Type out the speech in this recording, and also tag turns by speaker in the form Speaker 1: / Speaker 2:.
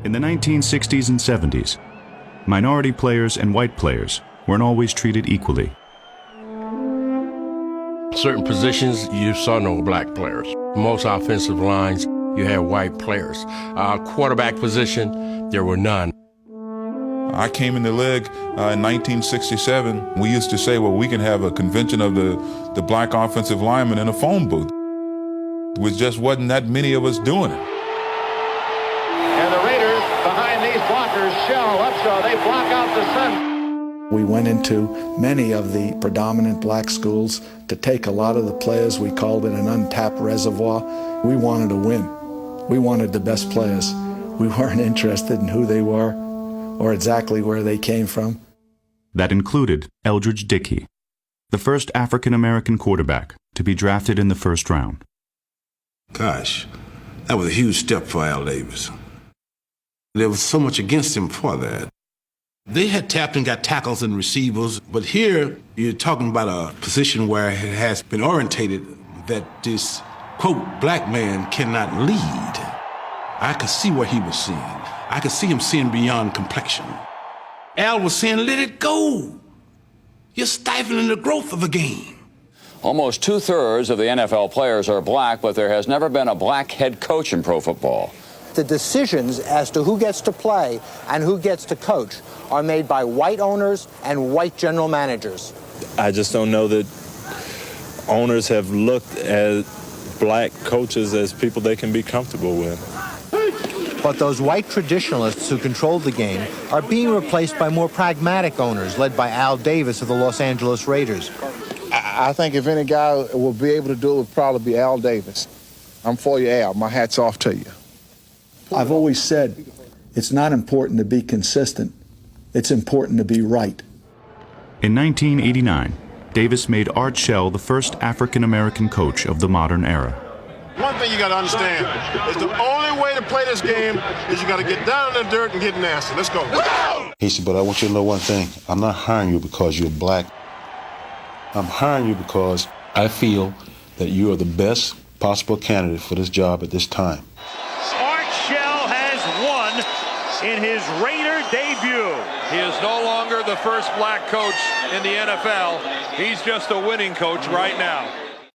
Speaker 1: In the 1960s and 70s, minority players and white players weren't always treated equally.
Speaker 2: Certain positions, you saw no black players. Most offensive lines, you had white players. Quarterback position, there were none.
Speaker 3: I came in the league in 1967. We used to say, well, we can have a convention of the black offensive linemen in a phone booth. There just wasn't that many of us doing it.
Speaker 4: And the Raiders, behind these blockers, shell up so they block out the sun.
Speaker 5: We went into many of the predominant black schools to take a lot of the players. We called it an untapped reservoir. We wanted to win. We wanted the best players. We weren't interested in who they were or exactly where they came from.
Speaker 1: That included Eldridge Dickey, the first African-American quarterback to be drafted in the first round.
Speaker 6: Gosh, that was a huge step for Al Davis. There was so much against him for that. They had tapped and got tackles and receivers, but here you're talking about a position where it has been orientated that this, quote, black man cannot lead. I could see what he was seeing. I could see him seeing beyond complexion. Al was saying, let it go. You're stifling the growth of a game.
Speaker 7: Almost 2/3 of the NFL players are black, but there has never been a black head coach in pro football.
Speaker 8: The decisions as to who gets to play and who gets to coach are made by white owners and white general managers.
Speaker 9: I just don't know that owners have looked at black coaches as people they can be comfortable with.
Speaker 8: But those white traditionalists who controlled the game are being replaced by more pragmatic owners led by Al Davis of the Los Angeles Raiders.
Speaker 10: I think if any guy will be able to do it, would probably be Al Davis. I'm for you, Al. My hat's off to you.
Speaker 5: I've always said it's not important to be consistent. It's important to be right.
Speaker 1: In 1989, Davis made Art Shell the first African-American coach of the modern era.
Speaker 11: One thing you got to understand is the only way to play this game is you got to get down in the dirt and get nasty. Let's go.
Speaker 6: He said, but I want you to know one thing. I'm not hiring you because you're black. I'm hiring you because I feel that you are the best possible candidate for this job at this time.
Speaker 12: Art Shell has won in his Raider debut.
Speaker 13: He is no longer the first black coach in the NFL. He's just a winning coach right now.